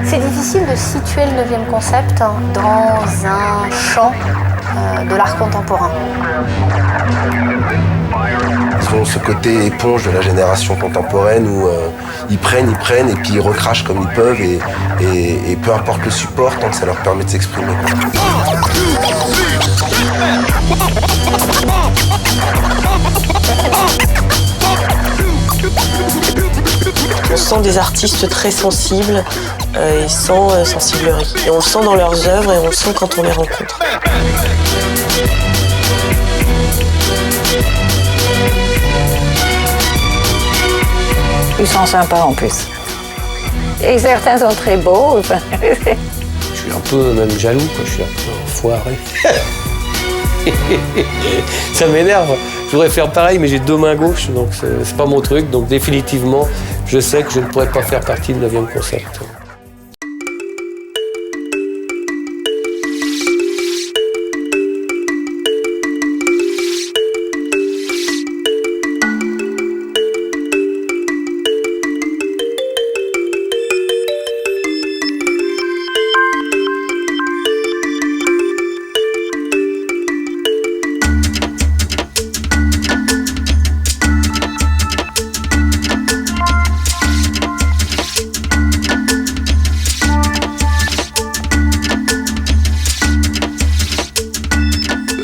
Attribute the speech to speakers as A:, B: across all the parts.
A: C'est difficile de situer le 9e concept dans un champ de l'art contemporain.
B: Ils ont ce côté éponge de la génération contemporaine où ils prennent et puis ils recrachent comme ils peuvent et peu importe le support tant que ça leur permet de s'exprimer.
C: On sent des artistes très sensibles et sans sensiblerie. Et on le sent dans leurs œuvres et on le sent quand on les rencontre.
D: Ils sont sympas en plus. Et certains sont très beaux.
E: Je suis un peu même jaloux, quoi. Je suis un peu foiré. Ça m'énerve. Je voudrais faire pareil, mais j'ai 2 mains gauches, donc c'est pas mon truc. Donc définitivement, je sais que je ne pourrais pas faire partie du 9e concept.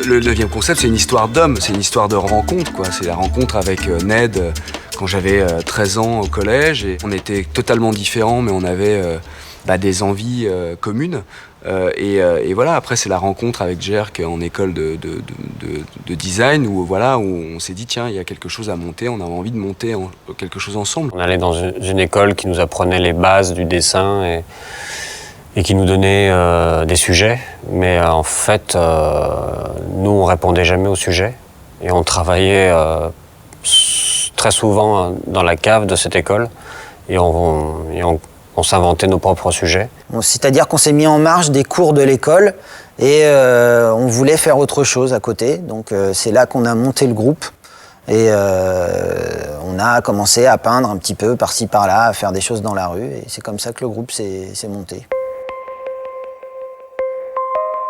F: Le 9e concept, c'est une histoire d'homme, c'est une histoire de rencontre, quoi. C'est la rencontre avec Ned quand j'avais 13 ans au collège. Et on était totalement différents, mais on avait des envies communes. Et voilà, après, c'est la rencontre avec Jerk en école de design où on s'est dit, tiens, il y a quelque chose à monter, on a envie de monter quelque chose ensemble.
G: On allait dans une école qui nous apprenait les bases du dessin et qui nous donnait des sujets, mais en fait, nous, on répondait jamais aux sujets, et on travaillait très souvent dans la cave de cette école, et on s'inventait nos propres sujets.
H: C'est-à-dire qu'on s'est mis en marge des cours de l'école, et on voulait faire autre chose à côté, donc c'est là qu'on a monté le groupe, et on a commencé à peindre un petit peu par-ci par-là, à faire des choses dans la rue, et c'est comme ça que le groupe s'est monté.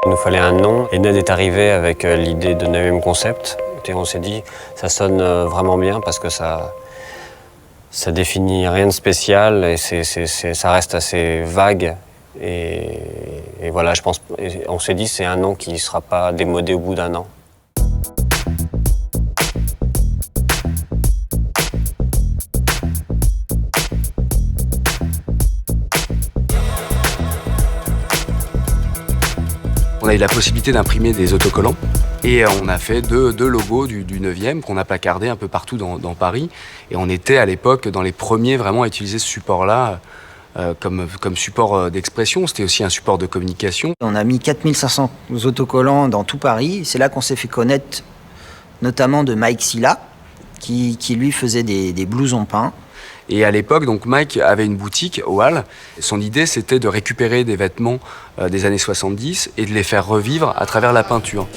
G: Il nous fallait un nom, et Ned est arrivé avec l'idée de 9e concept. Et on s'est dit, ça sonne vraiment bien parce que ça définit rien de spécial et ça reste assez vague. Et voilà, on s'est dit, c'est un nom qui ne sera pas démodé au bout d'1 an.
F: On a eu la possibilité d'imprimer des autocollants et on a fait deux logos du 9e qu'on a placardés un peu partout dans Paris. Et on était à l'époque dans les premiers vraiment à utiliser ce support-là comme support d'expression. C'était aussi un support de communication.
H: On a mis 4500 autocollants dans tout Paris. C'est là qu'on s'est fait connaître notamment de Mike Silla qui lui faisait des blousons peints.
F: Et à l'époque, donc Mike avait une boutique au Hall. Son idée, c'était de récupérer des vêtements des années 70 et de les faire revivre à travers la peinture.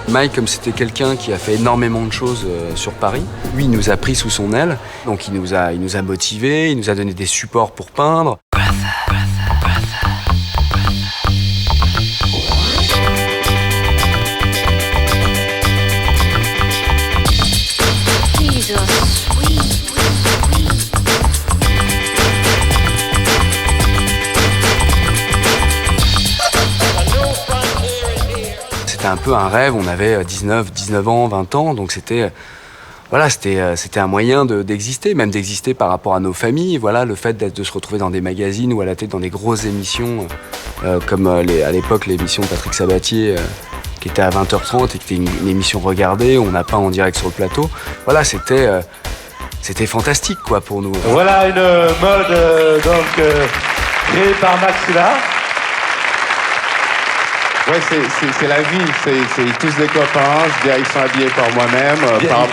F: Mike, comme c'était quelqu'un qui a fait énormément de choses sur Paris, lui, il nous a pris sous son aile. Donc il nous a motivés, il nous a donné des supports pour peindre. C'était un peu un rêve, on avait 19 ans, 20 ans, donc c'était un moyen d'exister, même d'exister par rapport à nos familles. Voilà, le fait de se retrouver dans des magazines ou à la tête dans des grosses émissions, comme à l'époque l'émission de Patrick Sabatier, qui était à 20h30 et qui était une émission regardée, où on n'a pas en direct sur le plateau. Voilà, c'était c'était fantastique quoi pour nous.
I: Voilà une mode créée par Maxilla.
J: Ouais, c'est la vie, c'est tous des copains, je dirais, ils sont habillés par moi-même,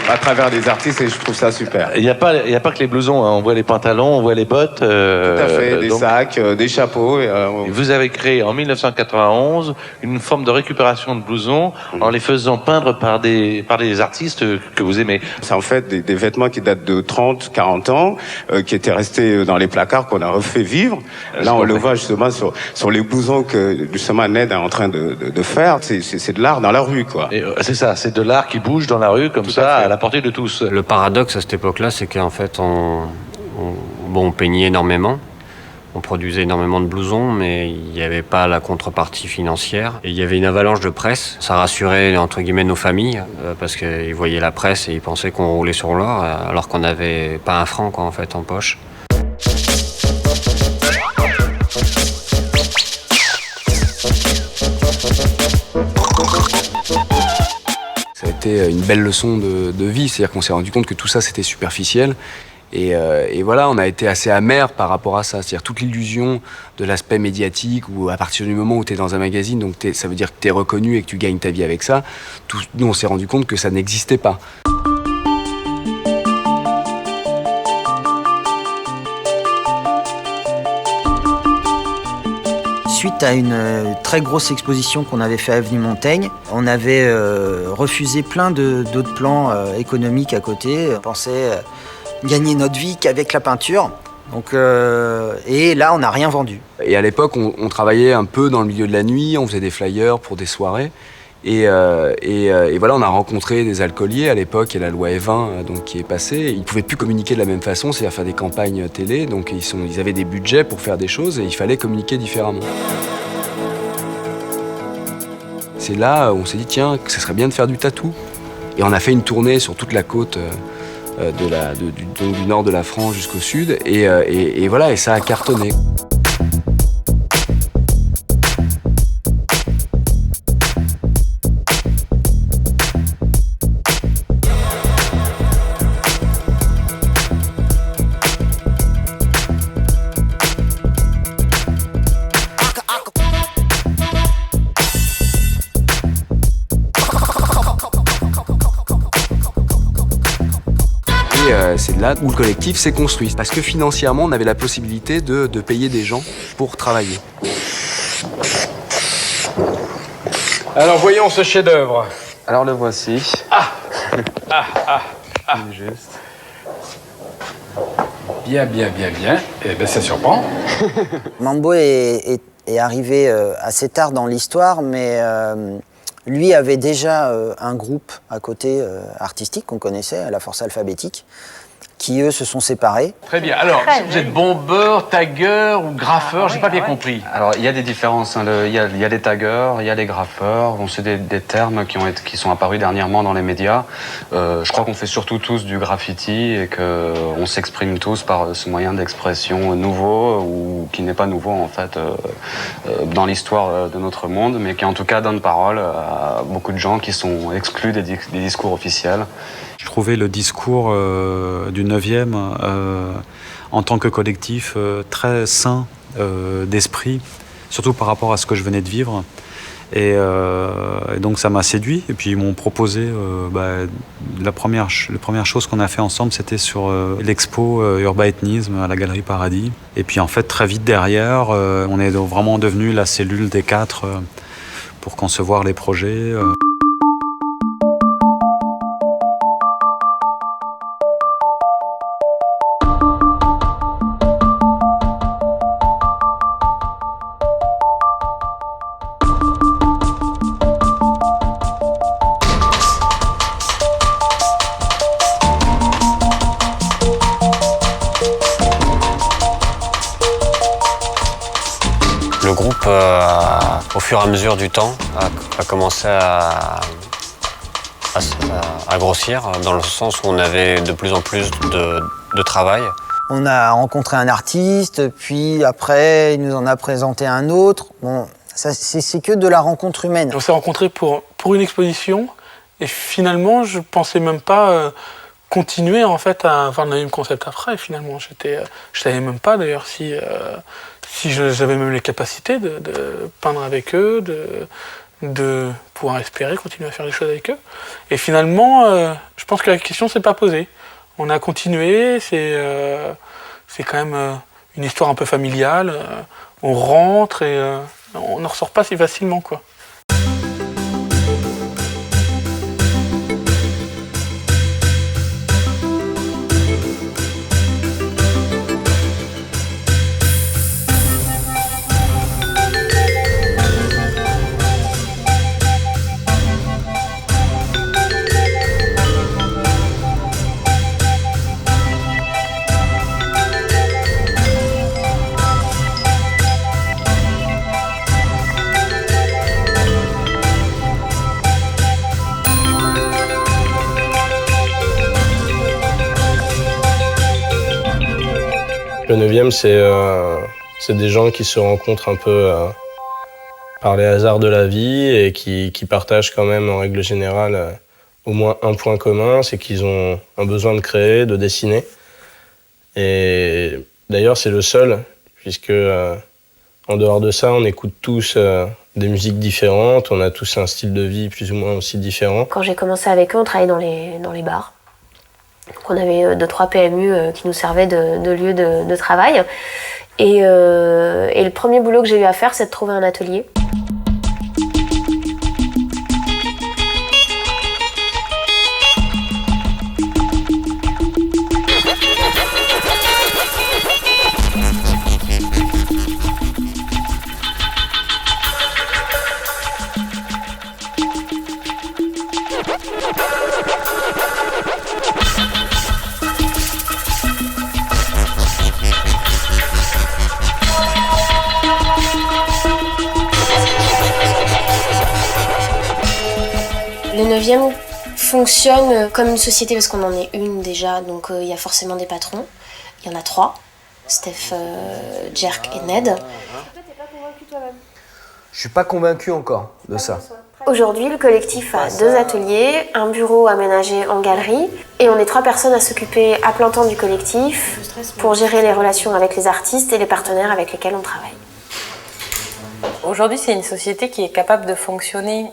J: à travers des artistes, et je trouve ça super.
I: Il n'y a pas que les blousons, hein. On voit les pantalons, on voit les bottes.
J: Tout à fait, des sacs, des chapeaux.
I: Vous avez créé en 1991 une forme de récupération de blousons en les faisant peindre par des artistes que vous aimez.
J: C'est en fait des vêtements qui datent de 30, 40 ans, qui étaient restés dans les placards, qu'on a refait vivre. Là, on le voit justement sur les blousons que justement Ned est en train de faire, c'est de l'art dans la rue, quoi.
I: C'est ça, c'est de l'art qui bouge dans la rue comme ça, à la portée de tous.
G: Le paradoxe à cette époque-là, c'est qu'en fait, on peignait énormément, on produisait énormément de blousons, mais il n'y avait pas la contrepartie financière. Et il y avait une avalanche de presse. Ça rassurait, entre guillemets, nos familles, parce qu'ils voyaient la presse et ils pensaient qu'on roulait sur l'or, alors qu'on n'avait pas un franc, quoi, en fait, en poche.
F: Ça a été une belle leçon de vie, c'est-à-dire qu'on s'est rendu compte que tout ça c'était superficiel et voilà, on a été assez amer par rapport à ça, c'est-à-dire toute l'illusion de l'aspect médiatique où à partir du moment où tu es dans un magazine, donc ça veut dire que tu es reconnu et que tu gagnes ta vie avec ça, nous on s'est rendu compte que ça n'existait pas.
H: Suite à une très grosse exposition qu'on avait fait à Avenue Montaigne, on avait refusé plein d'autres plans économiques à côté. On pensait gagner notre vie qu'avec la peinture. Donc, et là, on n'a rien vendu.
F: Et à l'époque, on travaillait un peu dans le milieu de la nuit, on faisait des flyers pour des soirées. Et voilà, on a rencontré des alcooliers à l'époque, et la loi E20 donc, qui est passée. Ils ne pouvaient plus communiquer de la même façon, c'est-à-dire faire des campagnes télé. Donc ils avaient des budgets pour faire des choses et il fallait communiquer différemment. C'est là où on s'est dit, tiens, que ce serait bien de faire du tatou. Et on a fait une tournée sur toute la côte du nord de la France jusqu'au sud. Et voilà, et ça a cartonné. C'est là où le collectif s'est construit. Parce que financièrement, on avait la possibilité de payer des gens pour travailler.
K: Alors voyons ce chef-d'œuvre.
L: Alors le voici.
K: Juste. Bien. Eh bien, ça surprend.
H: Mambo est arrivé assez tard dans l'histoire, mais lui avait déjà un groupe à côté artistique qu'on connaissait, la Force Alphabétique, qui eux se sont séparés.
K: Très bien. Alors, si vous êtes bombeur, tagueur ou graffeur, j'ai pas bien compris.
L: Alors, il y a des différences. Hein. Il y a les taggeurs, il y a les graffeurs. Bon, c'est des termes qui sont apparus dernièrement dans les médias. Je crois qu'on fait surtout tous du graffiti et qu'on s'exprime tous par ce moyen d'expression nouveau ou qui n'est pas nouveau en fait dans l'histoire de notre monde, mais qui en tout cas donne parole à beaucoup de gens qui sont exclus des discours officiels.
M: Je trouvais le discours du 9e en tant que collectif très sain d'esprit, surtout par rapport à ce que je venais de vivre. Et donc ça m'a séduit. Et puis ils m'ont proposé, la première chose qu'on a fait ensemble, c'était sur l'expo Urbaethnisme à la Galerie Paradis. Et puis en fait, très vite derrière, on est vraiment devenu la cellule des 4 pour concevoir les projets.
G: Le groupe, au fur et à mesure du temps, a commencé à grossir, dans le sens où on avait de plus en plus de travail.
H: On a rencontré un artiste, puis après, il nous en a présenté un autre. Bon, c'est que de la rencontre humaine.
N: On s'est rencontrés pour une exposition, et finalement, je pensais même pas continué en fait à avoir le 9e concept après. Finalement, je savais même pas d'ailleurs si j'avais même les capacités de peindre avec eux, de pouvoir espérer continuer à faire des choses avec eux. Et finalement, je pense que la question s'est pas posée. On a continué, c'est quand même une histoire un peu familiale. On rentre et on n'en ressort pas si facilement, quoi.
O: Le 9e, c'est des gens qui se rencontrent un peu par les hasards de la vie et qui partagent quand même, en règle générale, au moins un point commun, c'est qu'ils ont un besoin de créer, de dessiner. Et d'ailleurs, c'est le seul, puisque en dehors de ça, on écoute tous des musiques différentes, on a tous un style de vie plus ou moins aussi différent.
A: Quand j'ai commencé avec eux, on travaillait dans les bars. Donc on avait 2-3 PMU qui nous servaient de lieu de travail. Et le premier boulot que j'ai eu à faire, c'est de trouver un atelier. Le 9e fonctionne comme une société parce qu'on en est une déjà, donc il y a forcément des patrons. Il y en a 3, Steph, Jerk et Ned.
P: Je suis pas convaincu encore de ça.
A: Aujourd'hui, le collectif a 2 ateliers, un bureau aménagé en galerie, et on est 3 personnes à s'occuper à plein temps du collectif pour gérer les relations avec les artistes et les partenaires avec lesquels on travaille.
Q: Aujourd'hui, c'est une société qui est capable de fonctionner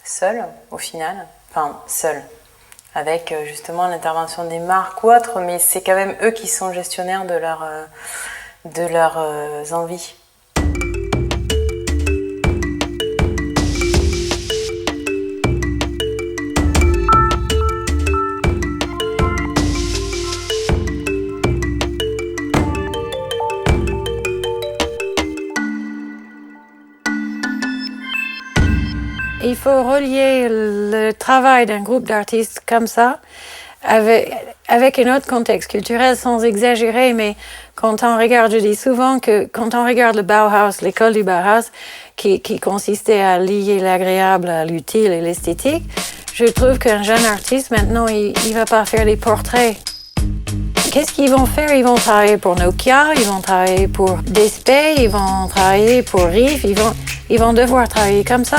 Q: seule, au final. Enfin, seule. Avec justement l'intervention des marques ou autres, mais c'est quand même eux qui sont gestionnaires de leurs envies.
D: Il faut relier le travail d'un groupe d'artistes comme ça avec un autre contexte culturel sans exagérer, mais quand on regarde, je dis souvent que quand on regarde le Bauhaus, l'école du Bauhaus, qui consistait à lier l'agréable à l'utile et l'esthétique, je trouve qu'un jeune artiste, maintenant, il va pas faire des portraits. Qu'est-ce qu'ils vont faire? Ils vont travailler pour Nokia, ils vont travailler pour Despay, ils vont travailler pour Riff, ils vont devoir travailler comme ça.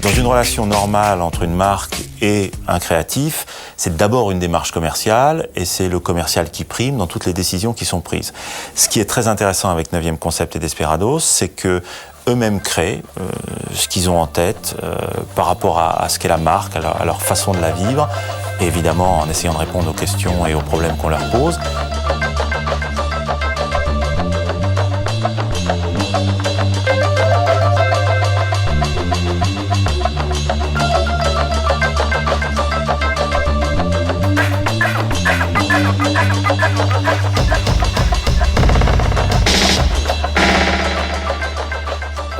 R: Dans une relation normale entre une marque et un créatif, c'est d'abord une démarche commerciale et c'est le commercial qui prime dans toutes les décisions qui sont prises. Ce qui est très intéressant avec 9e Concept et Desperados, c'est que eux-mêmes créent ce qu'ils ont en tête par rapport à ce qu'est la marque, à leur façon de la vivre, et évidemment en essayant de répondre aux questions et aux problèmes qu'on leur pose.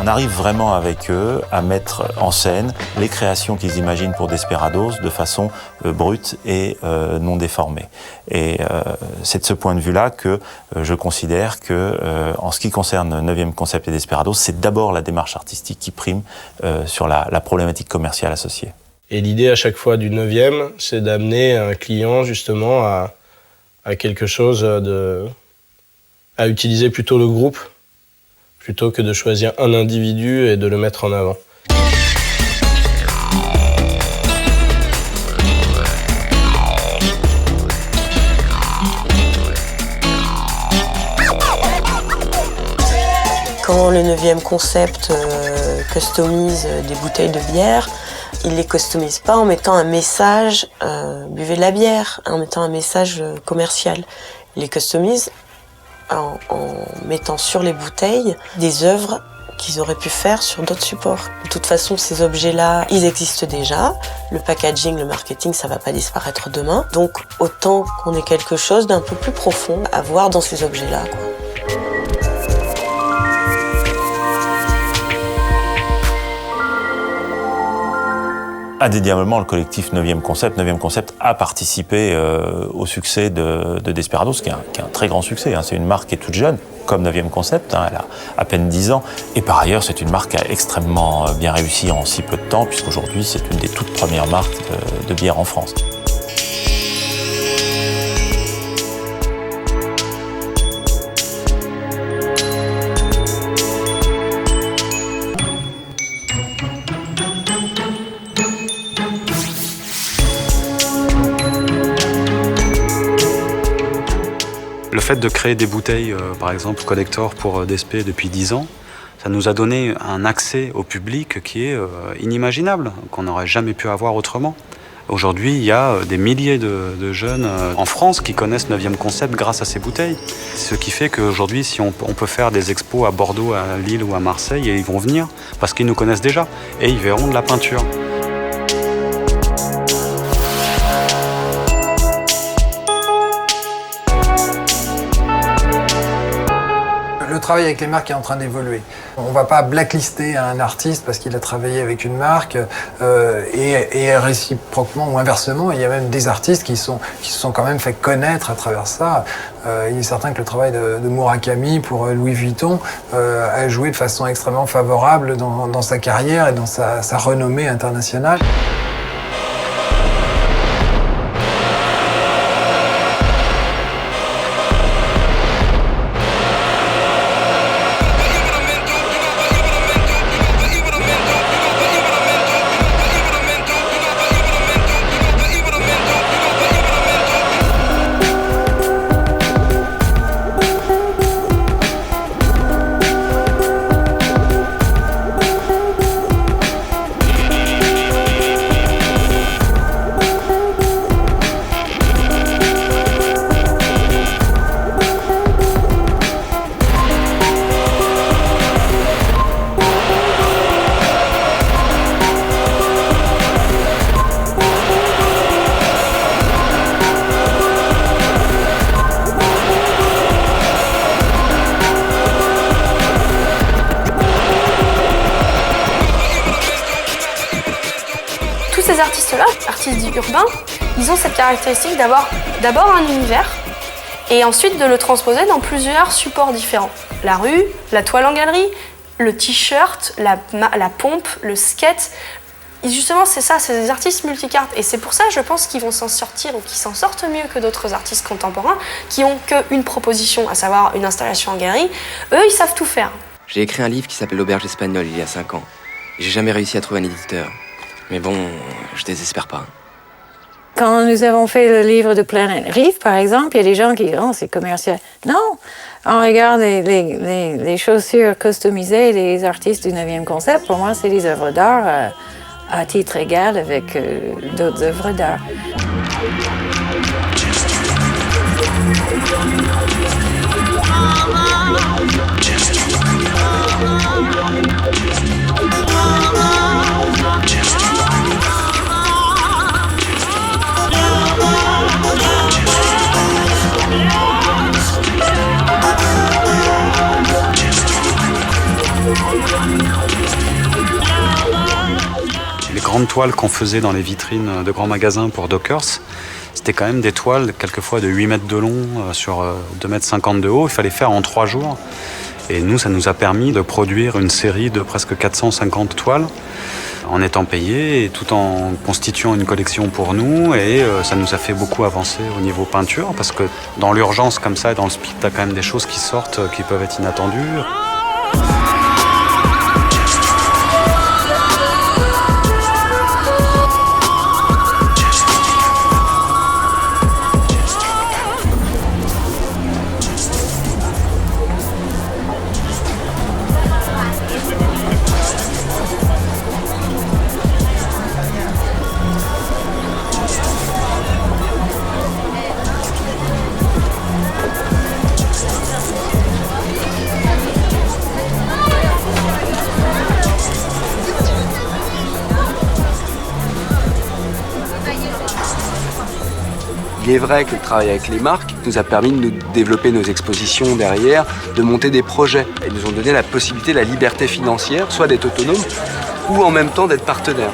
R: On arrive vraiment avec eux à mettre en scène les créations qu'ils imaginent pour Desperados de façon brute et non déformée. Et c'est de ce point de vue-là que je considère que, en ce qui concerne 9e Concept et Desperados, c'est d'abord la démarche artistique qui prime sur la problématique commerciale associée.
O: Et l'idée à chaque fois du 9e, c'est d'amener un client justement à quelque chose à utiliser plutôt le groupe, plutôt que de choisir un individu et de le mettre en avant.
C: Quand le 9e Concept customise des bouteilles de bière, il les customise pas en mettant un message buvez de la bière, en mettant un message commercial. Il les customise en mettant sur les bouteilles des œuvres qu'ils auraient pu faire sur d'autres supports. De toute façon, ces objets-là, ils existent déjà. Le packaging, le marketing, ça va pas disparaître demain. Donc, autant qu'on ait quelque chose d'un peu plus profond à voir dans ces objets-là, quoi.
R: Indéniablement, le collectif 9e Concept a participé au succès de Desperados, qui est un très grand succès. C'est une marque qui est toute jeune, comme 9e Concept, elle a à peine 10 ans. Et par ailleurs, c'est une marque qui a extrêmement bien réussi en si peu de temps, puisqu'aujourd'hui, c'est une des toutes premières marques de bière en France.
M: Le fait de créer des bouteilles, par exemple, collector pour Despé depuis 10 ans, ça nous a donné un accès au public qui est inimaginable, qu'on n'aurait jamais pu avoir autrement. Aujourd'hui, il y a des milliers de jeunes en France qui connaissent 9e Concept grâce à ces bouteilles. Ce qui fait qu'aujourd'hui, si on peut faire des expos à Bordeaux, à Lille ou à Marseille, et ils vont venir parce qu'ils nous connaissent déjà et ils verront de la peinture.
S: Le travail avec les marques est en train d'évoluer. On ne va pas blacklister un artiste parce qu'il a travaillé avec une marque et réciproquement ou inversement, il y a même des artistes qui se sont quand même fait connaître à travers ça. Il est certain que le travail de Murakami pour Louis Vuitton a joué de façon extrêmement favorable dans sa carrière et dans sa renommée internationale.
A: Ces artistes-là, artistes dits urbains, ils ont cette caractéristique d'avoir d'abord un univers et ensuite de le transposer dans plusieurs supports différents. La rue, la toile en galerie, le t-shirt, la pompe, le skate. Et justement, c'est ça, c'est des artistes multicartes. Et c'est pour ça, je pense, qu'ils vont s'en sortir ou qu'ils s'en sortent mieux que d'autres artistes contemporains qui ont qu'une proposition, à savoir une installation en galerie. Eux, ils savent tout faire.
T: J'ai écrit un livre qui s'appelle L'Auberge espagnole il y a 5 ans. J'ai jamais réussi à trouver un éditeur. Mais bon, je désespère pas.
D: Quand nous avons fait le livre de Planet Rive, par exemple, il y a des gens qui disent « Oh, c'est commercial ». Non, on regarde les chaussures customisées des artistes du 9e Concept. Pour moi, c'est des œuvres d'art à titre égal avec d'autres œuvres d'art.
U: Just
M: Les grandes toiles qu'on faisait dans les vitrines de grands magasins pour Dockers, c'était quand même des toiles quelquefois de 8 mètres de long sur 2,50 m de haut. Il fallait faire en 3 jours. Et nous, ça nous a permis de produire une série de presque 450 toiles en étant payés et tout en constituant une collection pour nous. Et ça nous a fait beaucoup avancer au niveau peinture parce que dans l'urgence comme ça et dans le speed, tu as quand même des choses qui sortent qui peuvent être inattendues.
F: Il est vrai que le travail avec les marques nous a permis de nous développer nos expositions derrière, de monter des projets. Ils nous ont donné la possibilité, la liberté financière, soit d'être autonome ou en même temps d'être partenaire.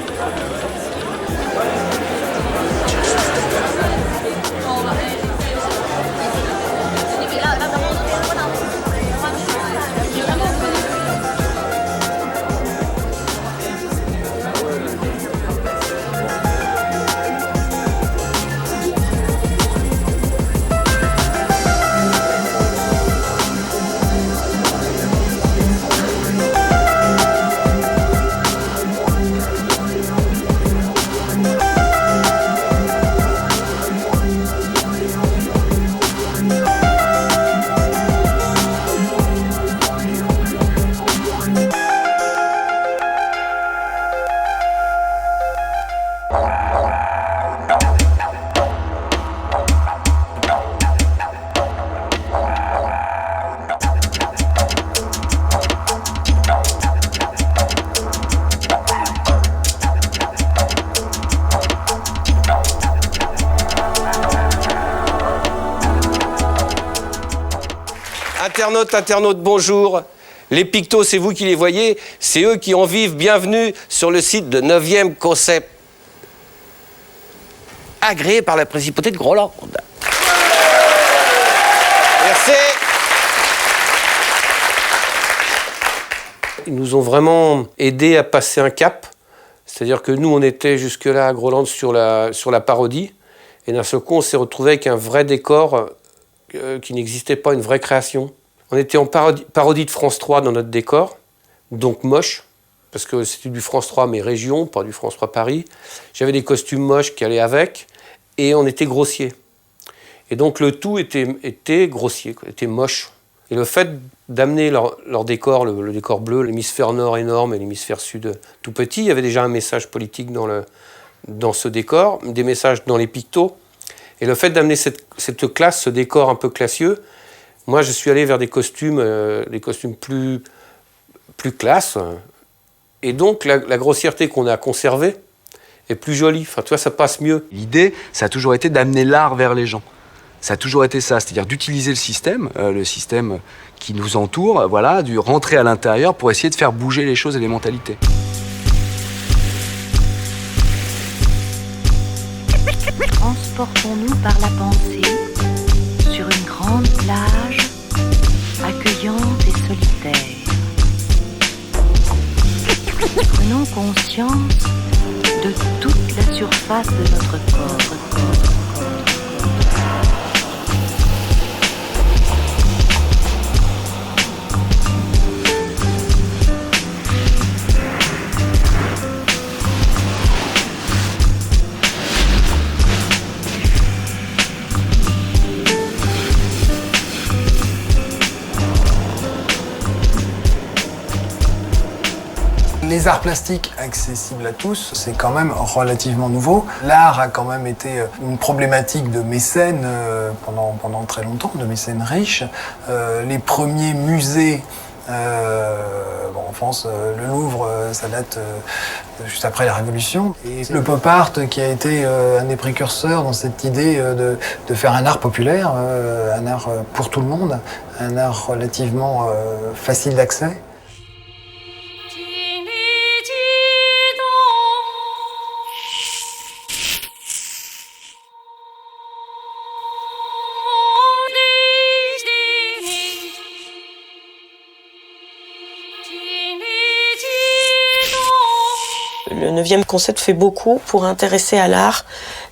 E: Internautes, bonjour. Les pictos, c'est vous qui les voyez, c'est eux qui en vivent. Bienvenue sur le site de 9e Concept, agréé par la principauté de Groland. Merci. Ils nous ont vraiment aidés à passer un cap. C'est-à-dire que nous, on était jusque-là à Groland sur la parodie. Et d'un seul coup, on s'est retrouvé avec un vrai décor qui n'existait pas, une vraie création. On était en parodie de France 3 dans notre décor, donc moche, parce que c'était du France 3 mais région, pas du France 3 Paris. J'avais des costumes moches qui allaient avec, et on était grossier. Et donc le tout était grossier, était moche. Et le fait d'amener leur décor, le décor bleu, l'hémisphère nord énorme et l'hémisphère sud tout petit, il y avait déjà un message politique dans ce décor, des messages dans les pictos. Et le fait d'amener cette classe, ce décor un peu classieux, moi je suis allé vers des costumes plus classe. Et donc la grossièreté qu'on a conservée est plus jolie. Enfin, tu vois, ça passe mieux.
F: L'idée, ça a toujours été d'amener l'art vers les gens. Ça a toujours été ça, c'est-à-dire d'utiliser le système qui nous entoure, voilà, de rentrer à l'intérieur pour essayer de faire bouger les choses et les mentalités.
U: Transportons-nous par la pensée sur une grande plage accueillante et solitaire. Prenons conscience de toute la surface de notre corps.
S: Les arts plastiques accessibles à tous, c'est quand même relativement nouveau. L'art a quand même été une problématique de mécènes pendant très longtemps, de mécènes riches. Les premiers musées, en France, le Louvre, ça date juste après la Révolution. Et le pop art qui a été un des précurseurs dans cette idée de faire un art populaire, un art pour tout le monde, un art relativement facile d'accès.
C: 9e concept fait beaucoup pour intéresser à l'art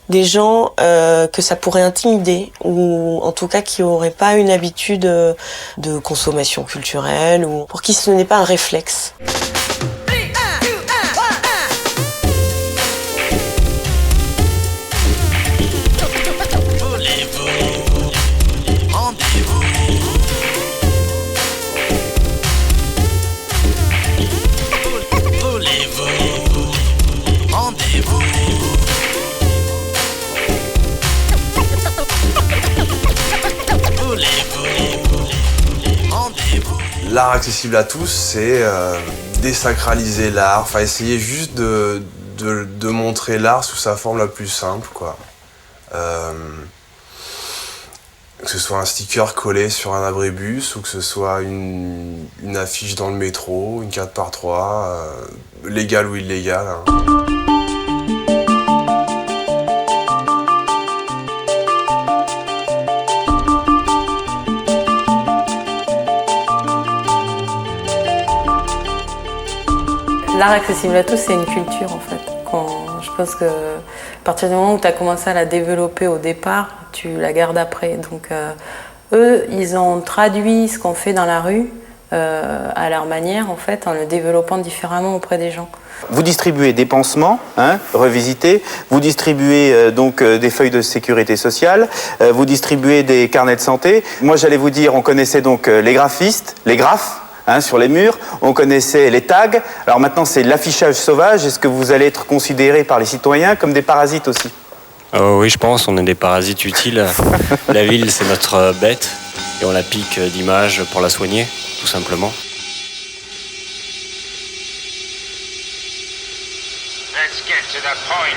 C: des gens que ça pourrait intimider, ou en tout cas qui n'auraient pas une habitude de consommation culturelle, ou pour qui ce n'est pas un réflexe.
B: L'art accessible à tous, c'est désacraliser l'art, enfin essayer juste de montrer l'art sous sa forme la plus simple, quoi. Que ce soit un sticker collé sur un abribus ou que ce soit une affiche dans le métro, une 4x3, légal ou illégal. Hein.
Q: L'art accessible à tous, c'est une culture en fait. Je pense que à partir du moment où tu as commencé à la développer au départ, tu la gardes après. Donc eux, ils ont traduit ce qu'on fait dans la rue à leur manière en fait, en le développant différemment auprès des gens.
V: Vous distribuez des pansements, revisités, vous distribuez des feuilles de sécurité sociale, vous distribuez des carnets de santé. Moi j'allais vous dire, on connaissait donc les graphistes, les graphes, sur les murs, on connaissait les tags. Alors maintenant, c'est l'affichage sauvage. Est-ce que vous allez être considérés par les citoyens comme des parasites aussi ?
G: Oui, je pense, on est des parasites utiles. La ville, c'est notre bête, et on la pique d'images pour la soigner, tout simplement.
W: Let's get to the point.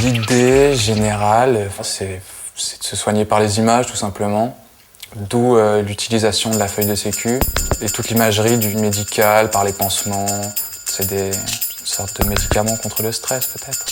X: L'idée générale, c'est de se soigner par les images, tout simplement. D'où l'utilisation de la feuille de sécu et toute l'imagerie du médical par les pansements. C'est des sortes de médicaments contre le stress, peut-être.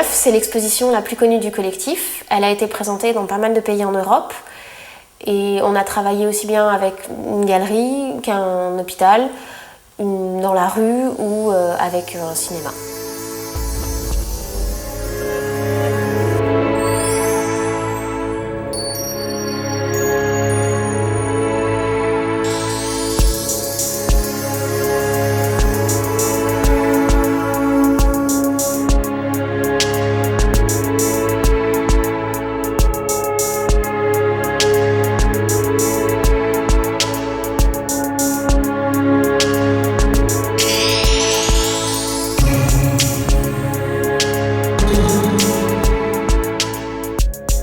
A: C'est l'exposition la plus connue du collectif. Elle a été présentée dans pas mal de pays en Europe. Et on a travaillé aussi bien avec une galerie qu'un hôpital, dans la rue ou avec un cinéma.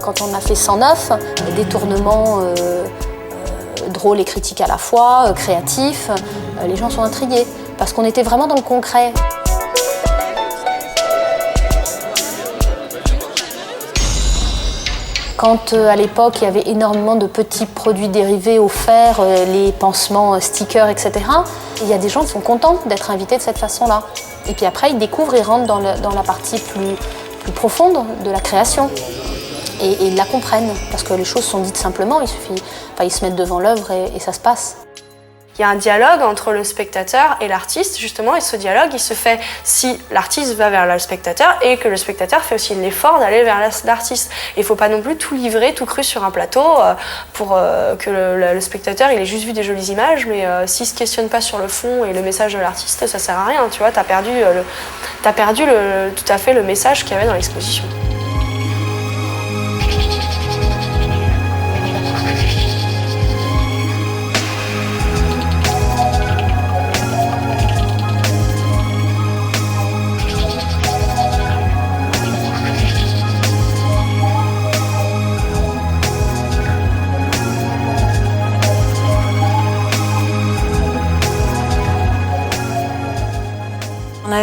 Y: Quand on a fait 109, détournement drôle et critique à la fois, créatif, les gens sont intrigués parce qu'on était vraiment dans le concret. Quand à l'époque il y avait énormément de petits produits dérivés offerts, les pansements, stickers, etc., il y a des gens qui sont contents d'être invités de cette façon-là. Et puis après ils découvrent, ils rentrent dans la partie plus profonde de la création. Et ils la comprennent, parce que les choses sont dites simplement, ils se mettent devant l'œuvre et ça se passe.
Z: Il y a un dialogue entre le spectateur et l'artiste, justement, et ce dialogue, il se fait si l'artiste va vers le spectateur et que le spectateur fait aussi l'effort d'aller vers l'artiste. Il ne faut pas non plus tout livrer, tout cru sur un plateau pour que le spectateur il ait juste vu des jolies images, mais s'il ne se questionne pas sur le fond et le message de l'artiste, ça ne sert à rien, tu vois, t'as perdu tout à fait le message qu'il y avait dans l'exposition.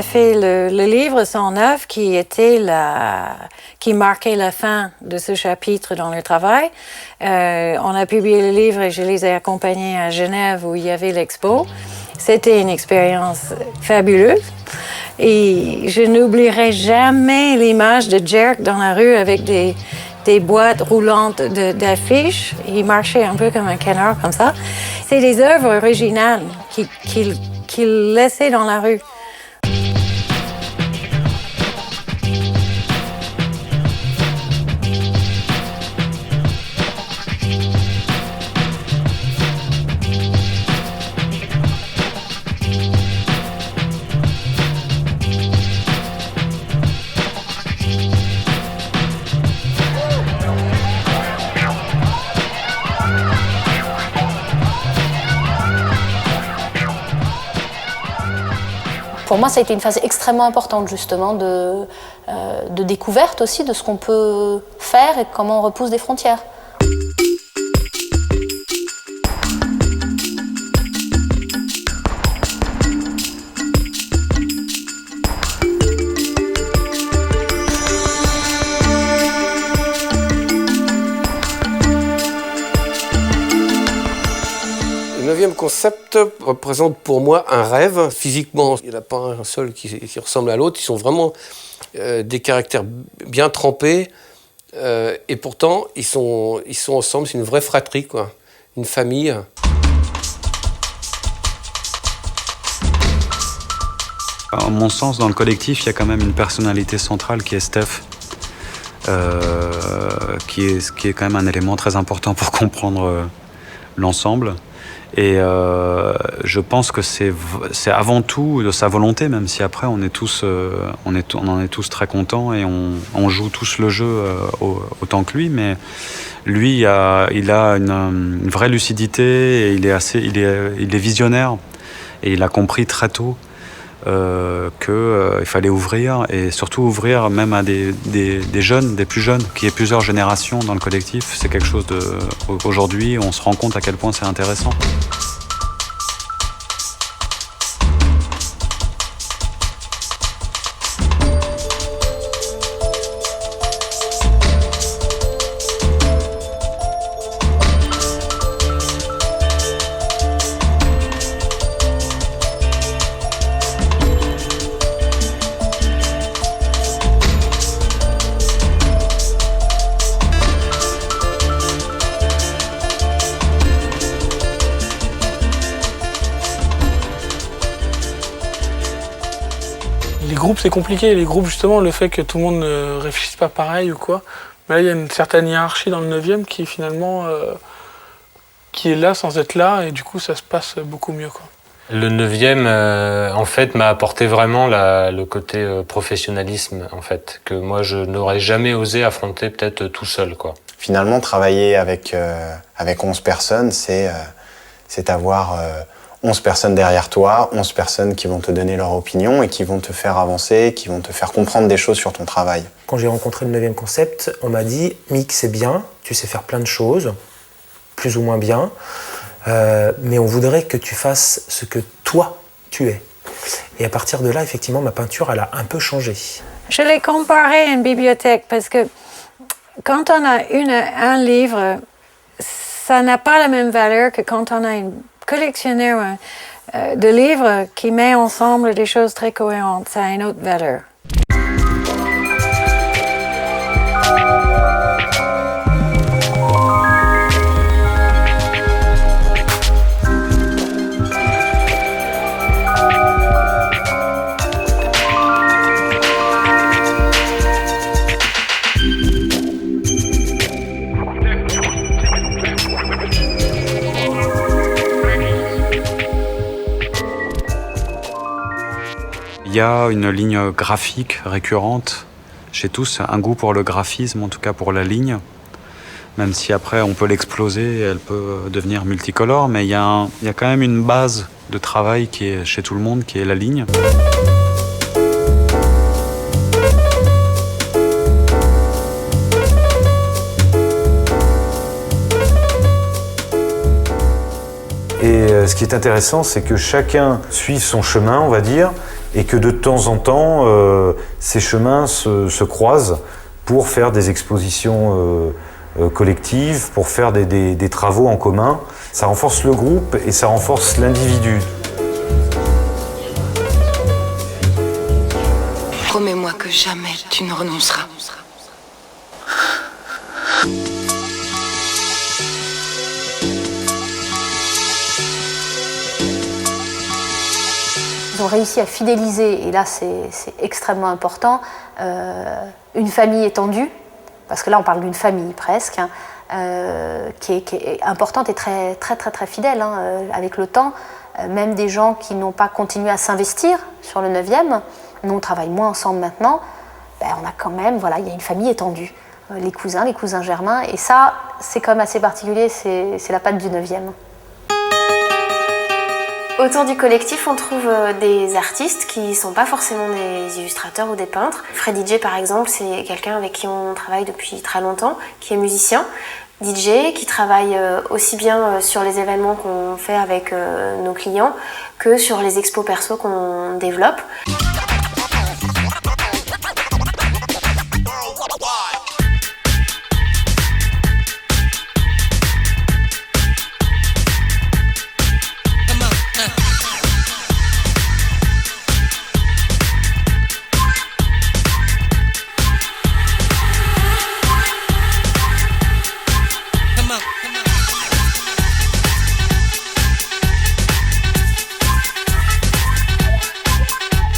D: a fait le livre 109 qui marquait la fin de ce chapitre dans le travail. On a publié le livre et je les ai accompagnés à Genève où il y avait l'expo. C'était une expérience fabuleuse. Et je n'oublierai jamais l'image de Jerk dans la rue avec des boîtes roulantes d'affiches. Il marchait un peu comme un canard, comme ça. C'est des œuvres originales qu'il laissait dans la rue.
Y: Pour moi, ça a été une phase extrêmement importante, justement, de découverte aussi de ce qu'on peut faire et comment on repousse des frontières.
E: Le 9e concept représente pour moi un rêve. Physiquement, il n'y en a pas un seul qui ressemble à l'autre. Ils sont vraiment des caractères bien trempés. Et pourtant, ils sont ensemble. C'est une vraie fratrie, quoi. Une famille.
M: À mon sens, dans le collectif, il y a quand même une personnalité centrale qui est Steph. Qui est quand même un élément très important pour comprendre l'ensemble. Et je pense que c'est avant tout de sa volonté, même si après on en est tous très contents et on joue tous le jeu autant que lui. Mais lui, il a une vraie lucidité et il est visionnaire et il a compris très tôt qu'il fallait ouvrir et surtout ouvrir même à des jeunes, des plus jeunes, qu'il y ait plusieurs générations dans le collectif. C'est quelque chose aujourd'hui, on se rend compte à quel point c'est intéressant.
H: Les groupes, c'est compliqué. Les groupes, justement, le fait que tout le monde ne réfléchisse pas pareil ou quoi. Mais là, il y a une certaine hiérarchie dans le 9e qui, finalement, qui est là sans être là. Et du coup, ça se passe beaucoup mieux, quoi.
G: Le 9e, en fait, m'a apporté vraiment le côté professionnalisme, en fait, que moi, je n'aurais jamais osé affronter peut-être tout seul, quoi.
I: Finalement, travailler avec 11 personnes, c'est avoir 11 personnes derrière toi, 11 personnes qui vont te donner leur opinion et qui vont te faire avancer, qui vont te faire comprendre des choses sur ton travail.
J: Quand j'ai rencontré le 9e concept, on m'a dit « Mick, c'est bien, tu sais faire plein de choses, plus ou moins bien, mais on voudrait que tu fasses ce que toi, tu es. » Et à partir de là, effectivement, ma peinture, elle a un peu changé.
D: Je l'ai comparé à une bibliothèque parce que quand on a un livre, ça n'a pas la même valeur que quand on a une collectionneur de livres qui met ensemble des choses très cohérentes. Ça a une autre valeur.
M: Il y a une ligne graphique récurrente chez tous, un goût pour le graphisme, en tout cas pour la ligne. Même si après on peut l'exploser, elle peut devenir multicolore, mais il y a quand même une base de travail qui est chez tout le monde, qui est la ligne.
K: Et ce qui est intéressant, c'est que chacun suit son chemin, on va dire, et que de temps en temps, ces chemins se croisent pour faire des expositions collectives, pour faire des travaux en commun. Ça renforce le groupe et ça renforce l'individu.
L: Promets-moi que jamais tu ne renonceras.
Y: Ils ont réussi à fidéliser, et là c'est extrêmement important, une famille étendue, parce que là on parle d'une famille presque, qui est importante et très fidèle avec le temps. Même des gens qui n'ont pas continué à s'investir sur le 9e, nous on travaille moins ensemble maintenant, on a quand même, voilà, il y a une famille étendue. Les cousins germains, et ça c'est quand même assez particulier, c'est la patte du 9e.
A: Autour du collectif, on trouve des artistes qui ne sont pas forcément des illustrateurs ou des peintres. Freddy J, par exemple, c'est quelqu'un avec qui on travaille depuis très longtemps, qui est musicien. DJ, qui travaille aussi bien sur les événements qu'on fait avec nos clients que sur les expos perso qu'on développe.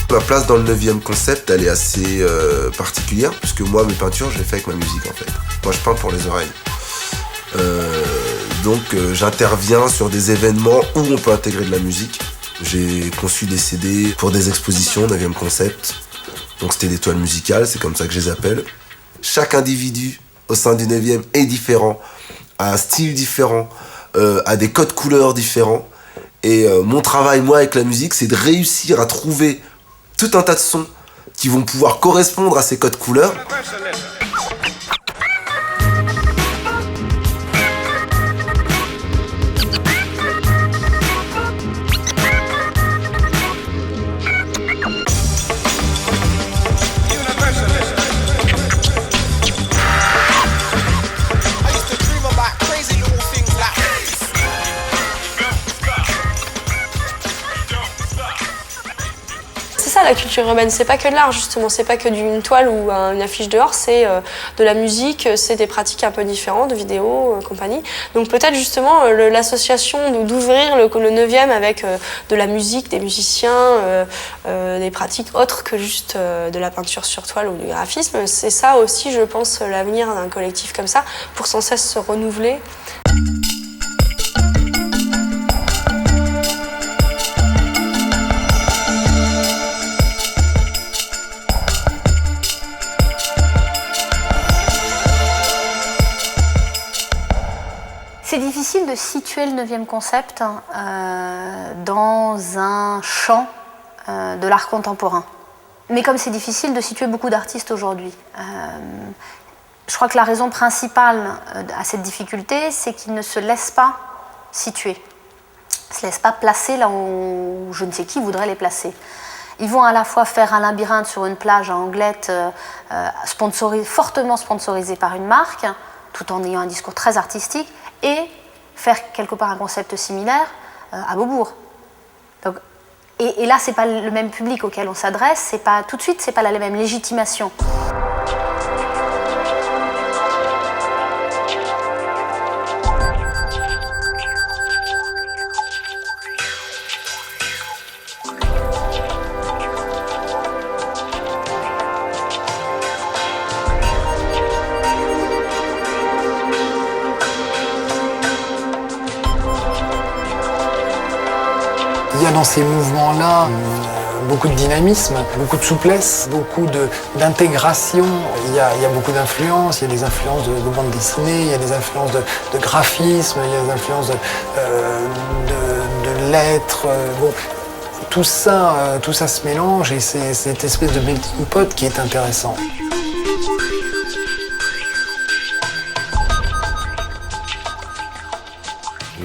B: Ma place dans le 9e concept, elle est assez particulière, puisque moi, mes peintures, je les fais avec ma musique, en fait. Moi, je peins pour les oreilles. Donc, j'interviens sur des événements où on peut intégrer de la musique. J'ai conçu des CD pour des expositions 9e concept. Donc, c'était des toiles musicales, c'est comme ça que je les appelle. Chaque individu au sein du 9e est différent, a un style différent, a des codes couleurs différents. Et mon travail, moi, avec la musique, c'est de réussir à trouver tout un tas de sons qui vont pouvoir correspondre à ces codes couleurs.
Z: La culture urbaine, c'est pas que de l'art justement, c'est pas que d'une toile ou une affiche dehors, c'est de la musique, c'est des pratiques un peu différentes, de vidéo, compagnie. Donc peut-être justement l'association d'ouvrir le 9e avec de la musique, des musiciens, des pratiques autres que juste de la peinture sur toile ou du graphisme, c'est ça aussi je pense l'avenir d'un collectif comme ça, pour sans cesse se renouveler.
Y: C'est difficile de situer le 9e concept dans un champ de l'art contemporain. Mais comme c'est difficile de situer beaucoup d'artistes aujourd'hui, je crois que la raison principale à cette difficulté, c'est qu'ils ne se laissent pas situer. Ils ne se laissent pas placer là où je ne sais qui voudrait les placer. Ils vont à la fois faire un labyrinthe sur une plage à Anglette, fortement sponsorisé par une marque, tout en ayant un discours très artistique, et faire quelque part un concept similaire à Beaubourg. Donc, et là, ce n'est pas le même public auquel on s'adresse, tout de suite, ce n'est pas la même légitimation.
S: Il y a dans ces mouvements-là beaucoup de dynamisme, beaucoup de souplesse, beaucoup d'intégration. Il y a beaucoup d'influences, il y a des influences de bande dessinée, il y a des influences de graphisme, il y a des influences de lettres. Bon, tout ça se mélange et c'est cette espèce de melting pot qui est intéressant.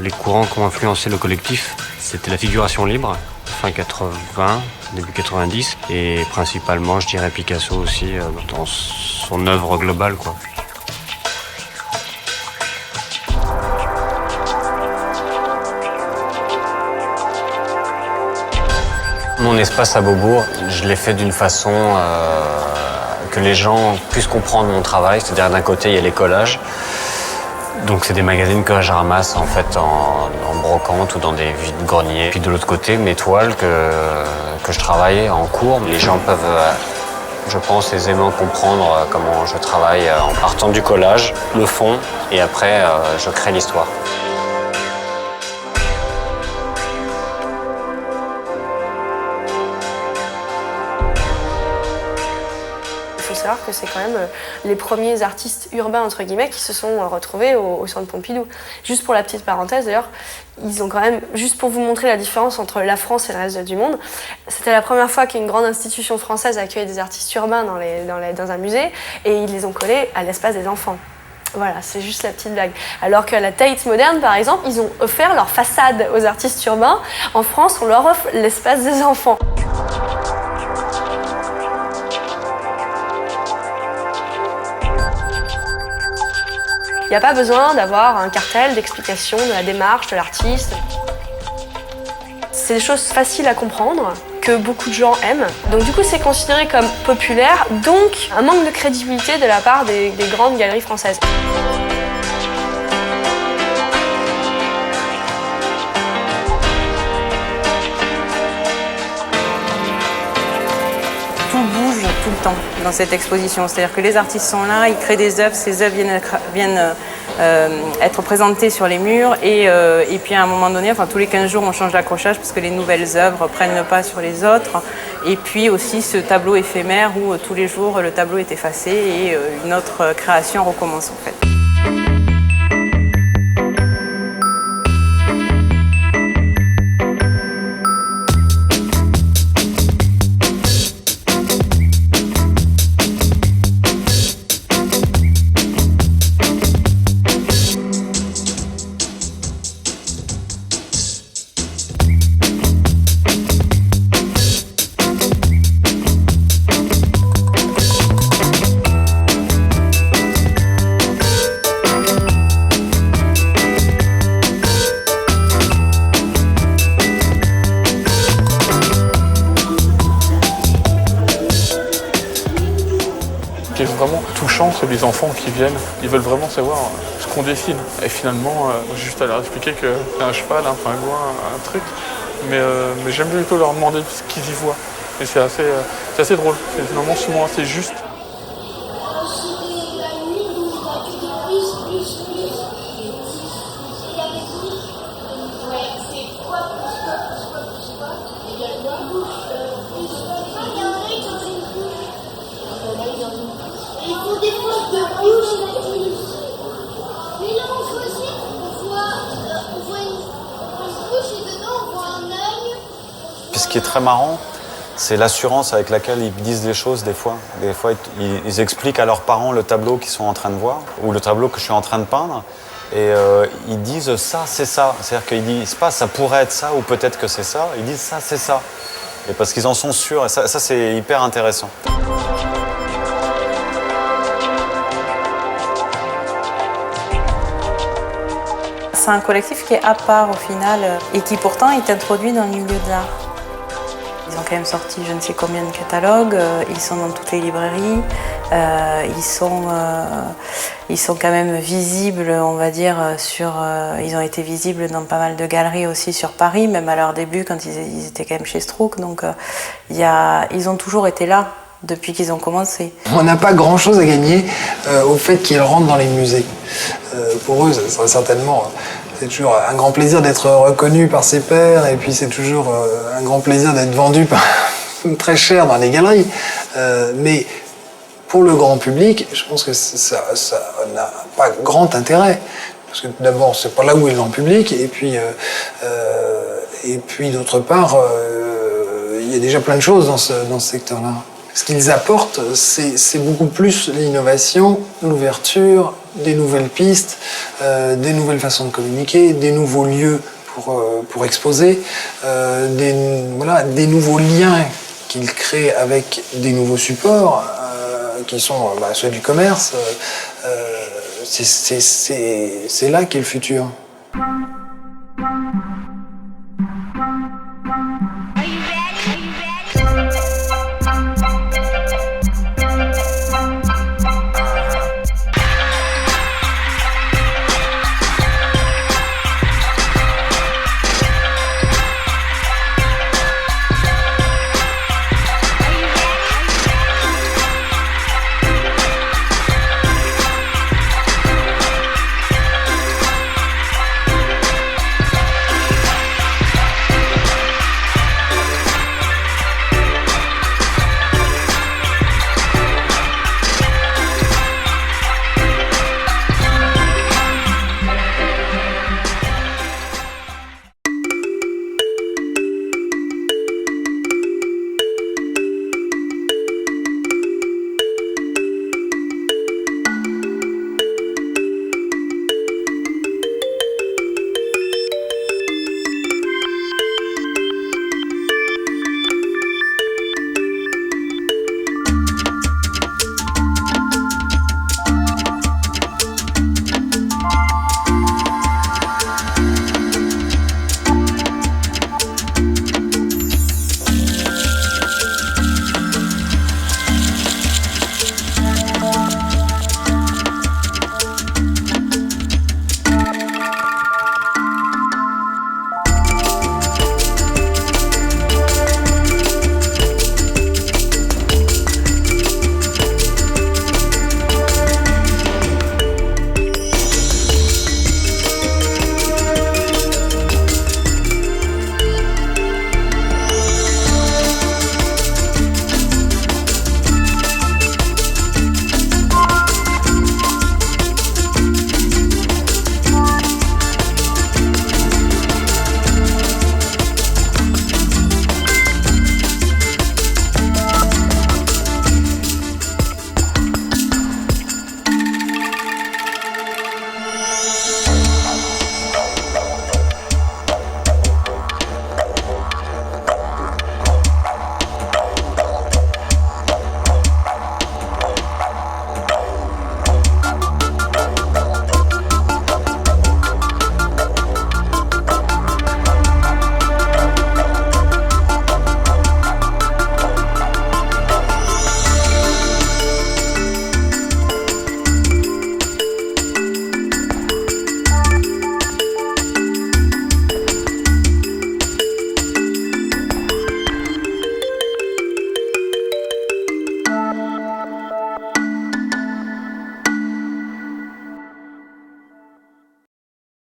G: Les courants qui ont influencé le collectif, c'était la figuration libre, fin 80, début 90, et principalement, je dirais Picasso aussi, dans son œuvre globale, quoi. Mon espace à Beaubourg, je l'ai fait d'une façon que les gens puissent comprendre mon travail. C'est-à-dire d'un côté, il y a les collages. Donc c'est des magazines que je ramasse en fait en brocante ou dans des vides-greniers. Puis de l'autre côté, mes toiles que je travaille en cours. Les gens peuvent, je pense, aisément comprendre comment je travaille en partant du collage, le fond, et après je crée l'histoire.
Z: Il faut savoir que c'est quand même les premiers artistes urbains, entre guillemets, qui se sont retrouvés au Centre Pompidou. Juste pour la petite parenthèse, d'ailleurs, ils ont quand même, juste pour vous montrer la différence entre la France et le reste du monde, c'était la première fois qu'une grande institution française accueillait des artistes urbains dans un musée, et ils les ont collés à l'espace des enfants. Voilà, c'est juste la petite blague. Alors qu'à la Tate moderne, par exemple, ils ont offert leur façade aux artistes urbains. En France, on leur offre l'espace des enfants. Il n'y a pas besoin d'avoir un cartel d'explication de la démarche de l'artiste. C'est des choses faciles à comprendre, que beaucoup de gens aiment. Donc du coup, c'est considéré comme populaire, donc un manque de crédibilité de la part des grandes galeries françaises.
Q: Tout bouge tout le temps dans cette exposition. C'est-à-dire que les artistes sont là, ils créent des œuvres, ces œuvres viennent être présentées sur les murs et puis à un moment donné, enfin tous les 15 jours, on change d'accrochage parce que les nouvelles œuvres prennent le pas sur les autres. Et puis aussi ce tableau éphémère où tous les jours le tableau est effacé et une autre création recommence en fait.
H: Ce qui est vraiment touchant, c'est les enfants qui viennent. Ils veulent vraiment savoir ce qu'on dessine. Et finalement, juste à leur expliquer que c'est un cheval, un pingouin, un truc. Mais j'aime plutôt leur demander ce qu'ils y voient. Et c'est assez drôle. C'est finalement souvent assez juste.
K: Puis ce qui est très marrant, c'est l'assurance avec laquelle ils disent les choses des fois. Des fois, ils expliquent à leurs parents le tableau qu'ils sont en train de voir ou le tableau que je suis en train de peindre. Et ils disent ça, c'est ça. C'est-à-dire qu'ils disent pas ça pourrait être ça ou peut-être que c'est ça. Ils disent ça, c'est ça. Et parce qu'ils en sont sûrs. Et ça c'est hyper intéressant.
Q: C'est un collectif qui est à part au final et qui pourtant est introduit dans le milieu de l'art. Ils ont quand même sorti je ne sais combien de catalogues, ils sont dans toutes les librairies, ils sont quand même visibles, on va dire, ils ont été visibles dans pas mal de galeries aussi sur Paris, même à leur début quand ils étaient quand même chez Strouk, donc ils ont toujours été là depuis qu'ils ont commencé.
S: On n'a pas grand-chose à gagner au fait qu'ils rentrent dans les musées. Pour eux, ça serait certainement... C'est toujours un grand plaisir d'être reconnu par ses pairs et puis c'est toujours un grand plaisir d'être vendu très cher dans les galeries. Mais pour le grand public, je pense que ça n'a pas grand intérêt. Parce que d'abord, c'est pas là où est le grand public et puis d'autre part, il y a déjà plein de choses dans ce secteur-là. Ce qu'ils apportent, c'est beaucoup plus l'innovation, l'ouverture, des nouvelles pistes, des nouvelles façons de communiquer, des nouveaux lieux pour exposer, des nouveaux liens qu'il crée avec des nouveaux supports qui sont ceux du commerce. C'est là qu'est le futur.